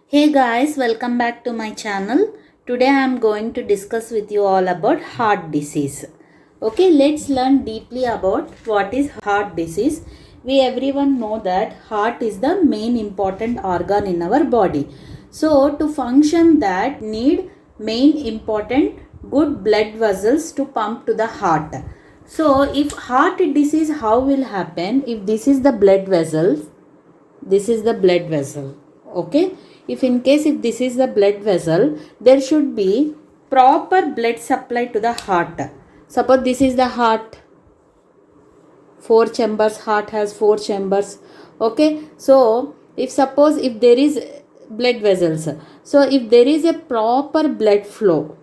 Hey guys, welcome back to my channel. Today I am going to discuss with you all about heart disease. Okay, let's learn deeply about what is heart disease. We everyone know that heart is the main important organ in our body. So to function that need main important good blood vessels to pump to the heart. So if heart disease, how will happen? If this is the blood vessels, this is the blood vessel. Okay, if in case if this is the blood vessel, there should be proper blood supply to the heart. Suppose this is the heart, four chambers, heart has four chambers. Okay, so if suppose if there is blood vessels, so if there is a proper blood flow,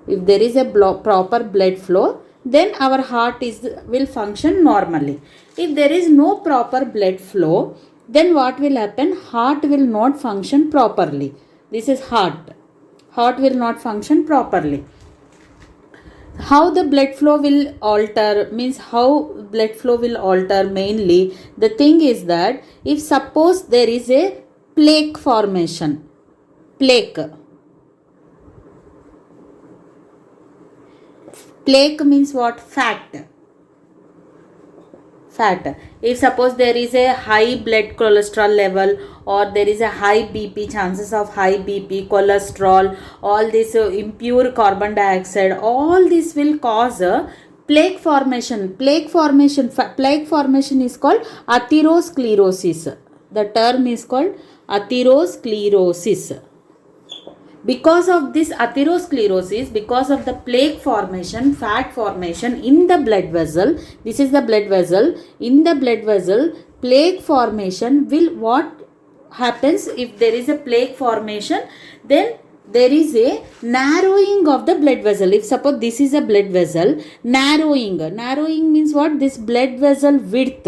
if there is a proper blood flow, then our heart will function normally. If there is no proper blood flow, then what will happen? Heart will not function properly. This is heart. Heart will not function properly. How the blood flow will alter, means how blood flow will alter mainly, the thing is that if suppose there is a plaque formation, plaque means what? Fat. If suppose there is a high blood cholesterol level, or there is a high BP, chances of high BP, cholesterol, all this impure carbon dioxide, all this will cause a plaque formation. Plaque formation is called atherosclerosis. The term is called atherosclerosis. Because of this atherosclerosis, because of the plaque formation, fat formation in the blood vessel, this is the blood vessel, in the blood vessel, plaque formation will, what happens if there is a plaque formation, then there is a narrowing of the blood vessel. If suppose this is a blood vessel, narrowing means what? This blood vessel width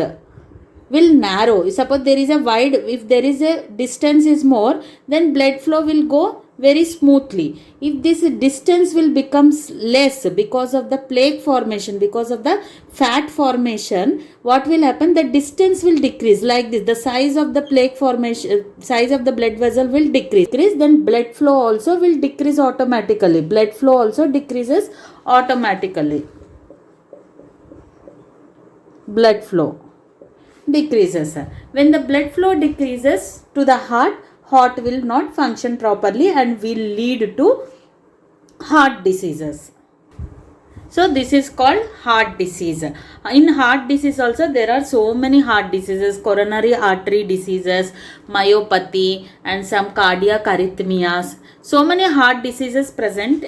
will narrow. Suppose there is a wide, if there is a distance is more, then blood flow will go very smoothly. If this distance will become less because of the plaque formation, because of the fat formation, what will happen? The distance will decrease like this. The size of the plaque formation, size of the blood vessel will decrease. Then blood flow also will decrease automatically. Blood flow also decreases automatically. Blood flow decreases. When the blood flow decreases to the heart will not function properly and will lead to heart diseases. So this is called heart disease. In heart disease also there are so many heart diseases: coronary artery diseases, myopathy, and some cardiac arrhythmias. So many heart diseases present.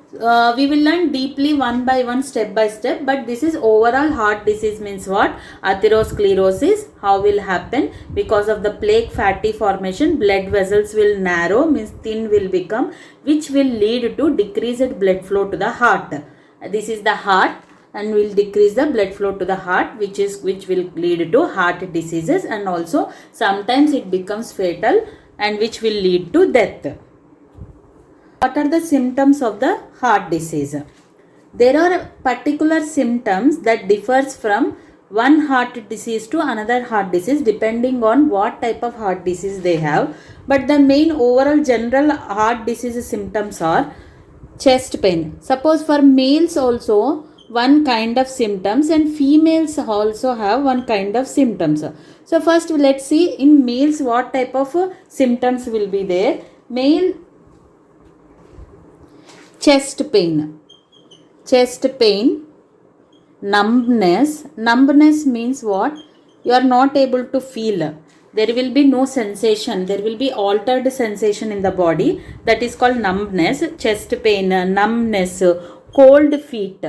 We will learn deeply one by one, step by step, but this is overall heart disease means what? Atherosclerosis. How will happen? Because of the plaque fatty formation, blood vessels will narrow, means thin will become, which will lead to decreased blood flow to the heart. This is the heart, and will decrease the blood flow to the heart, which will lead to heart diseases, and also sometimes it becomes fatal, and which will lead to death. What are the symptoms of the heart disease? There are particular symptoms that differs from one heart disease to another heart disease depending on what type of heart disease they have. But the main overall general heart disease symptoms are chest pain. Suppose for males also one kind of symptoms, and females also have one kind of symptoms. So first let's see in males what type of symptoms will be there. Male chest pain, numbness means what? You are not able to feel. There will be no sensation. There will be altered sensation in the body. That is called numbness. Chest pain, numbness, cold feet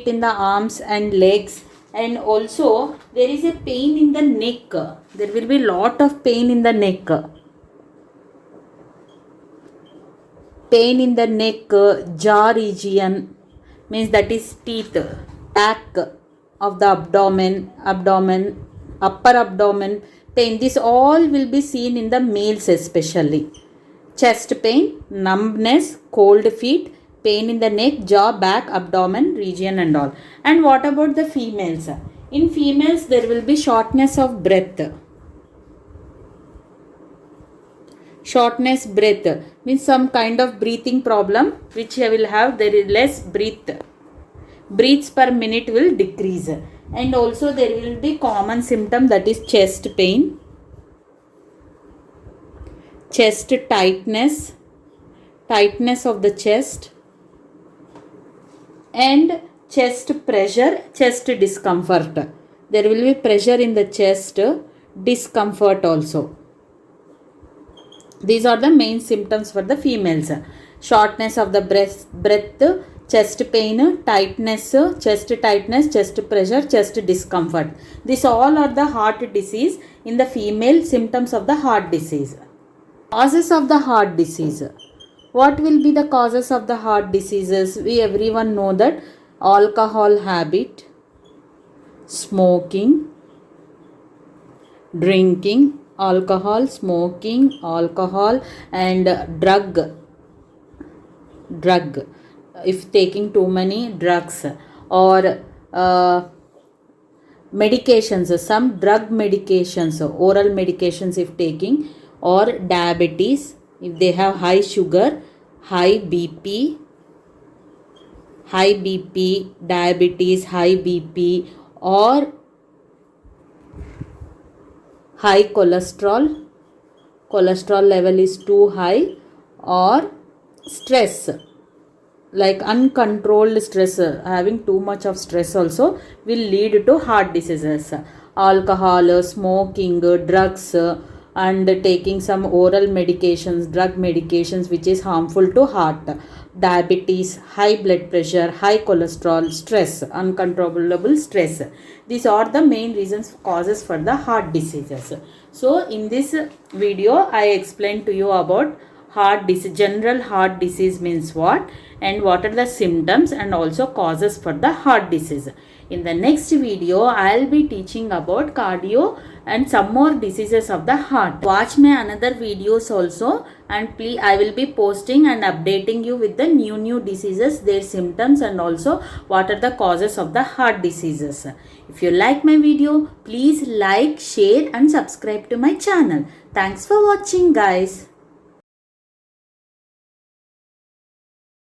in the arms and legs. And also there is a pain in the neck. There will be lot of pain in the neck. Pain in the neck, jaw region, means that is teeth, back of the abdomen, upper abdomen pain. This all will be seen in the males especially. Chest pain, numbness, cold feet, pain in the neck, jaw, back, abdomen region and all. And what about the females? In females there will be shortness of breath. Shortness breath means some kind of breathing problem which I will have. There is less breaths per minute will decrease, and also there will be common symptom, that is chest pain, chest tightness of the chest, and chest pressure, chest discomfort. There will be pressure in the chest, discomfort also. These are the main symptoms for the females. Shortness of the breath, chest pain, tightness, chest pressure, chest discomfort. These all are the heart disease in the female, symptoms of the heart disease. Causes of the heart disease. What will be the causes of the heart diseases? We everyone know that alcohol habit, smoking, drinking, alcohol, smoking, alcohol, and drug. If taking too many drugs, or medications, some drug medications, oral medications if taking, or diabetes, if they have high sugar, high BP, diabetes, high BP, or high cholesterol level is too high, or stress, like uncontrolled stress, having too much of stress also will lead to heart diseases. Alcohol, smoking, drugs, and taking some oral medications, drug medications which is harmful to heart, diabetes, high blood pressure, high cholesterol, stress, uncontrollable stress. These are the main reasons, causes for the heart diseases. So in this video I explained to you about heart disease. General heart disease means what, and what are the symptoms and also causes for the heart disease. In the next video I'll be teaching about cardio and some more diseases of the heart. Watch my another videos also, and please, I will be posting and updating you with the new diseases, their symptoms, and also what are the causes of the heart diseases. If you like my video, please like, share and subscribe to my channel. Thanks for watching guys.